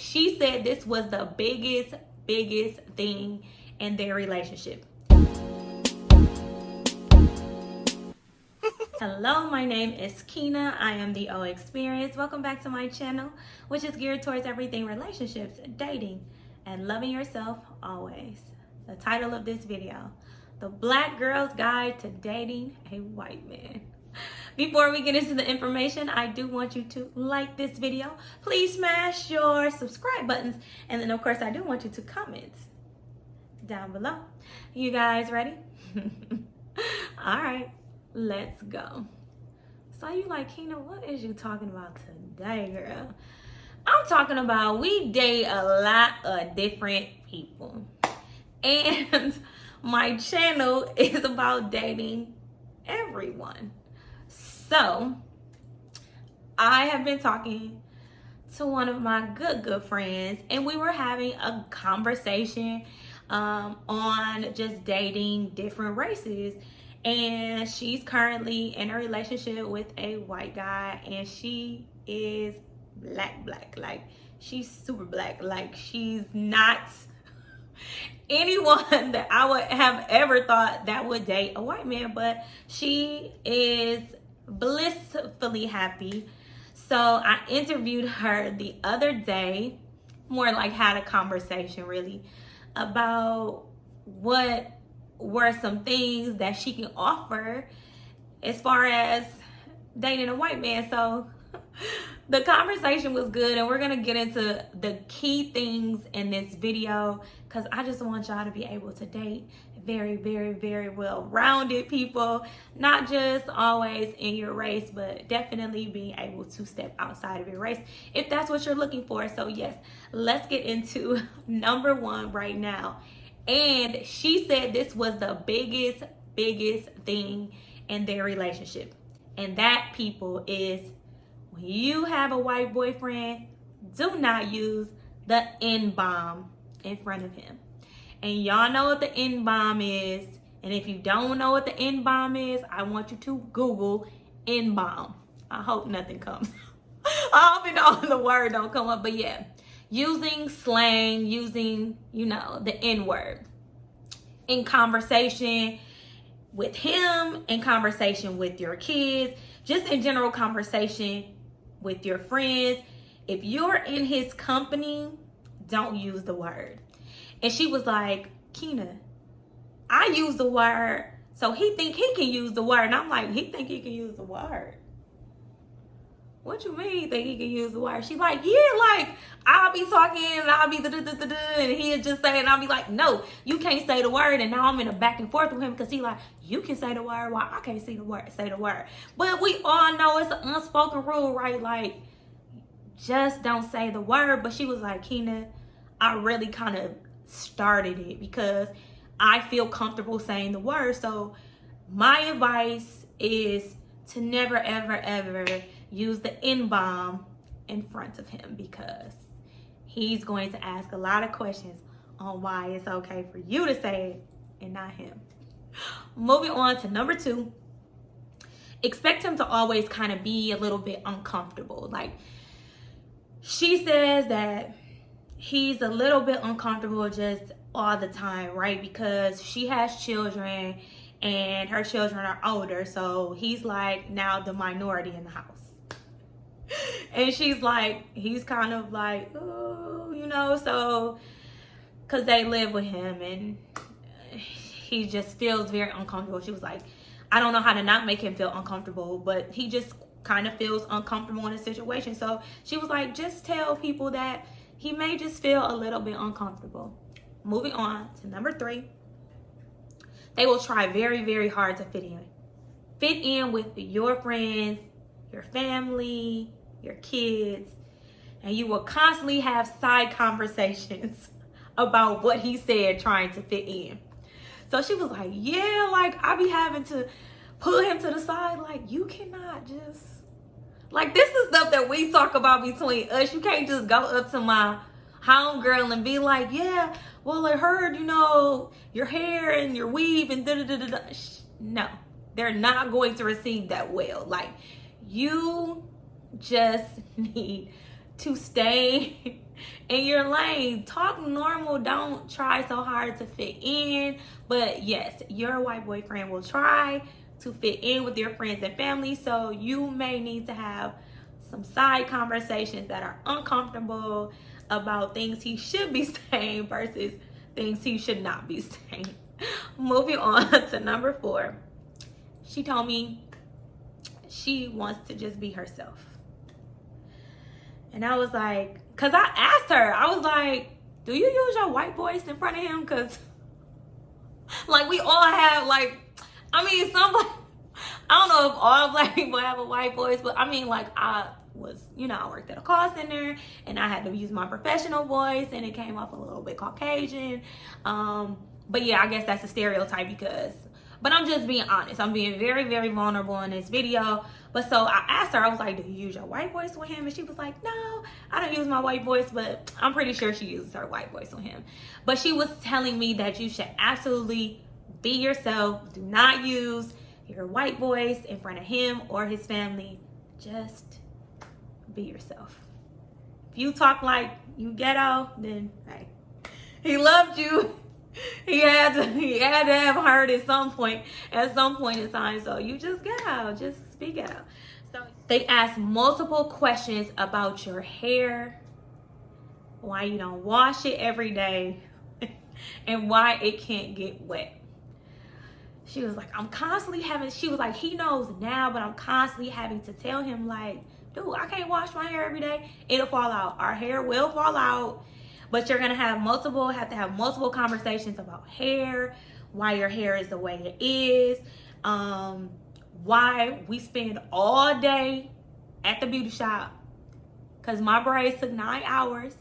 she said this was the biggest thing in their relationship. Hello, my name is Kina. I am the O Experience. Welcome back to my channel, which is geared towards everything relationships, dating, and loving yourself always. The title of this video, The Black Girl's Guide to Dating a White Man. Before we get into the information, I do want you to like this video. Please smash your subscribe buttons. And then, of course, I do want you to comment down below. You guys ready? All right, let's go. So you like, Kina, what is you talking about today, girl? I'm talking about we date a lot of different people. And my channel is about dating everyone. So I have been talking to one of my good friends, and we were having a conversation on just dating different races. And she's currently in a relationship with a white guy, and she is black, like she's super black. Like, she's not anyone that I would have ever thought that would date a white man, but she is blissfully happy. So I interviewed her the other day, more like had a conversation really about what were some things that she can offer as far as dating a white man. So the conversation was good, and we're gonna get into the key things in this video because I just want y'all to be able to date very well-rounded people, not just always in your race, but definitely being able to step outside of your race if that's what you're looking for. So yes, let's get into number one right now. And she said this was the biggest thing in their relationship, and that, people, is when you have a white boyfriend, do not use the N-bomb in front of him. And y'all know what the N-bomb is. And if you don't know what the N-bomb is, I want you to Google N-bomb. I hope nothing comes. I hope you know the word don't come up. But yeah, using slang, using, you know, the N-word in conversation with him, in conversation with your kids, just in general conversation with your friends. If you're in his company, don't use the word. And she was like, Kina, I use the word, so he think he can use the word. And I'm like, he think he can use the word? What you mean he think he can use the word? She's like, yeah, like, I'll be talking and I'll be da-da-da-da-da, and he'll just say it, and I'll be like, no, you can't say the word. And now I'm in a back and forth with him because he like, you can say the word, why I can't say the word. But we all know it's an unspoken rule, right? Like, just don't say the word. But she was like, Kina, I really kind of started it because I feel comfortable saying the word. So my advice is to never ever use the N-bomb in front of him, because he's going to ask a lot of questions on why it's okay for you to say it and not him. Moving on to number two, expect him to always kind of be a little bit uncomfortable. Like, she says that he's a little bit uncomfortable just all the time, right? Because she has children and her children are older. So he's like now the minority in the house. And she's like, he's kind of like, oh, you know, so, because they live with him and he just feels very uncomfortable. She was like, I don't know how to not make him feel uncomfortable, but he just kind of feels uncomfortable in a situation. So she was like, just tell people that he may just feel a little bit uncomfortable. Moving on to number three, they will try very hard to fit in. Fit in with your friends, your family, your kids, and you will constantly have side conversations about what he said trying to fit in. So she was like, yeah, like, I be having to pull him to the side, like, you cannot just, like, this is stuff that we talk about between us. You can't just go up to my homegirl and be like, yeah, well, I heard, you know, your hair and your weave and da-da-da-da-da. No, they're not going to receive that well. Like, you just need to stay in your lane. Talk normal. Don't try so hard to fit in. But yes, your white boyfriend will try to fit in with your friends and family. So you may need to have some side conversations that are uncomfortable about things he should be saying versus things he should not be saying. Moving on to number 4. She told me she wants to just be herself. And I was like, because I asked her, I was like, do you use your white voice in front of him? Because, like, we all have, like, I mean, somebody, I don't know if all black people have a white voice, but I mean, like, I was, you know, I worked at a call center and I had to use my professional voice and it came off a little bit Caucasian. But yeah, I guess that's a stereotype because, but I'm just being honest. I'm being very, very vulnerable in this video. But so I asked her, I was like, do you use your white voice with him? And she was like, no, I don't use my white voice, but I'm pretty sure she uses her white voice with him. But she was telling me that you should absolutely be yourself. Do not use your white voice in front of him or his family. Just be yourself. If you talk like you ghetto, then hey, he loved you. He had to have heard at some point in time. So you just ghetto, just speak ghetto. So they asked multiple questions about your hair, why you don't wash it every day, and why it can't get wet. She was like, she was like, he knows now, but I'm constantly having to tell him, like, dude, I can't wash my hair every day. It'll fall out. Our hair will fall out. But you're gonna have to have multiple conversations about hair, why your hair is the way it is, why we spend all day at the beauty shop, because my braids took 9 hours,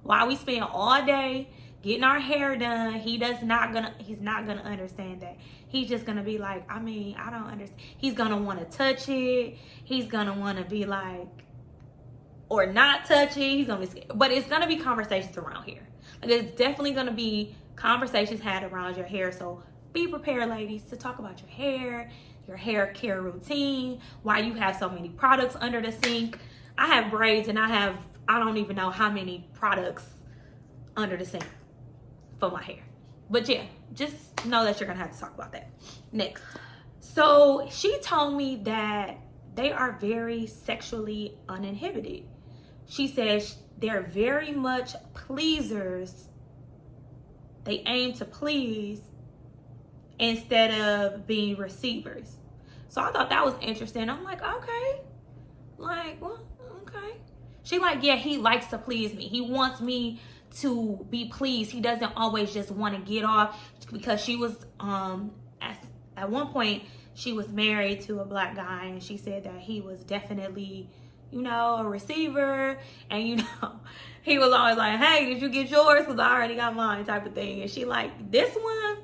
why we spend all day getting our hair done. He's not gonna understand that. He's just gonna be like, I mean, I don't understand. He's gonna want to touch it. He's gonna want to be like, or not touch it. He's gonna be scared. But it's gonna be conversations around here. Like, it's definitely gonna be conversations had around your hair. So be prepared, ladies, to talk about your hair care routine, why you have so many products under the sink. I have braids and I don't even know how many products under the sink for my hair. But yeah, just know that you're gonna have to talk about that. Next. So she told me that they are very sexually uninhibited. She says they're very much pleasers. They aim to please instead of being receivers. So I thought that was interesting. I'm like, okay. Like, well, okay. She like, yeah, he likes to please me. He wants me to be pleased. He doesn't always just want to get off, because she was, at one point, she was married to a black guy, and she said that he was definitely, you know, a receiver. And, you know, he was always like, hey, did you get yours? Because I already got mine, type of thing. And she like, this one,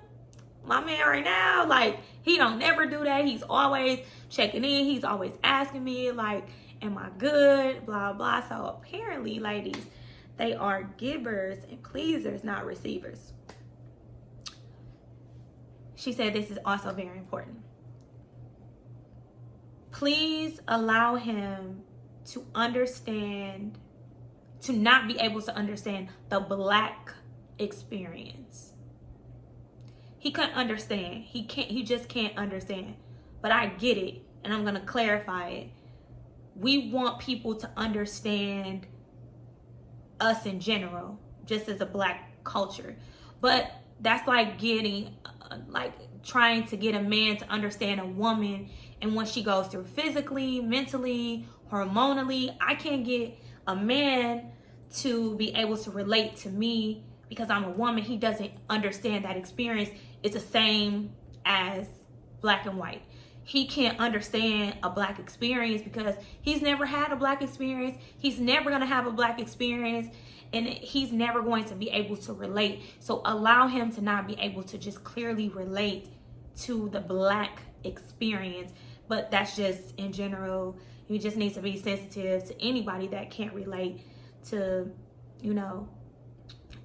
my man right now, like, he don't never do that. He's always checking in. He's always asking me, like, am I good? Blah, blah. So apparently, ladies, they are givers and pleasers, not receivers. She said this is also very important. Please allow him to understand, to not be able to understand the black experience. He couldn't understand. He just can't understand. But I get it, and I'm gonna clarify it. We want people to understand us in general, just as a black culture. But that's like getting, like trying to get a man to understand a woman and what she goes through physically, mentally, hormonally. I can't get a man to be able to relate to me because I'm a woman. He doesn't understand that experience. It's the same as black and white. He can't understand a black experience because he's never had a black experience. He's never gonna have a black experience, and he's never going to be able to relate. So allow him to not be able to just clearly relate to the black experience. But that's just in general. You just need to be sensitive to anybody that can't relate to, you know,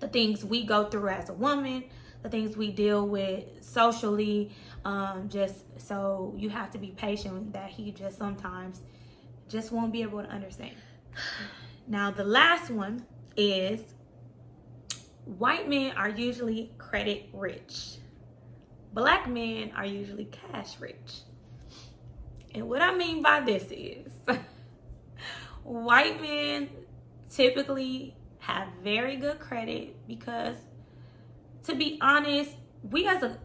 the things we go through as a woman, the things we deal with socially. Just so you have to be patient that he just sometimes just won't be able to understand. Now, the last one is white men are usually credit rich. Black men are usually cash rich. And what I mean by this is white men typically have very good credit because, to be honest, we as a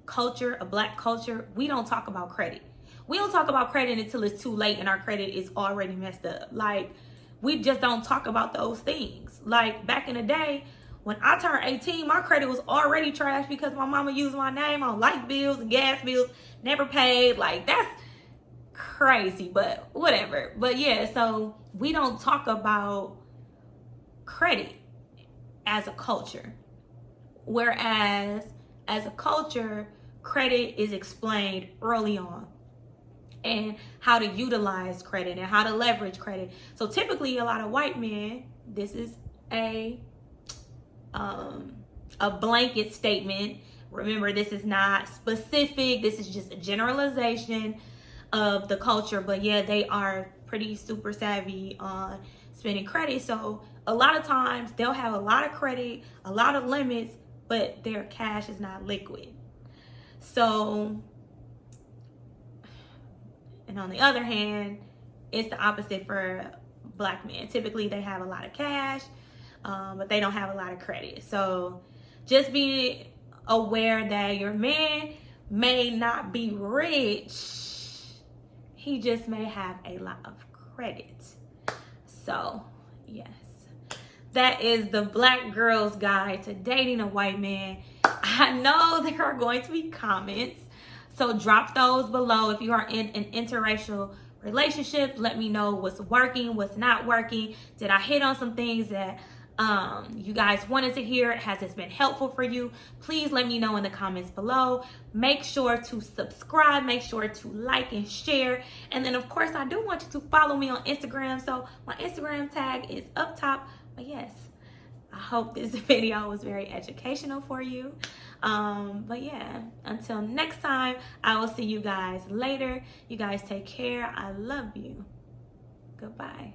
culture, a black culture, we don't talk about credit. We don't talk about credit until it's too late and our credit is already messed up. Like, we just don't talk about those things. Like, back in the day, when I turned 18, my credit was already trashed because my mama used my name on light bills and gas bills, never paid. Like, that's crazy, but whatever. But yeah, so we don't talk about credit as a culture. Whereas, as a culture, credit is explained early on, and how to utilize credit and how to leverage credit. So typically a lot of white men, this is a blanket statement. Remember, this is not specific. This is just a generalization of the culture. But yeah, they are pretty super savvy on spending credit. So a lot of times they'll have a lot of credit, a lot of limits, but their cash is not liquid. So, and on the other hand, it's the opposite for black men. Typically, they have a lot of cash, but they don't have a lot of credit. So just be aware that your man may not be rich. He just may have a lot of credit. So, yes. That is the black girl's guide to dating a white man. I know there are going to be comments, so drop those below. If you are in an interracial relationship, let me know what's working, what's not working. Did I hit on some things that you guys wanted to hear? Has this been helpful for you? Please let me know in the comments below. Make sure to subscribe, make sure to like and share, and then of course I do want you to follow me on Instagram. So my Instagram tag is up top. But yes, I hope this video was very educational for you. But yeah, until next time, I will see you guys later. You guys take care. I love you. Goodbye.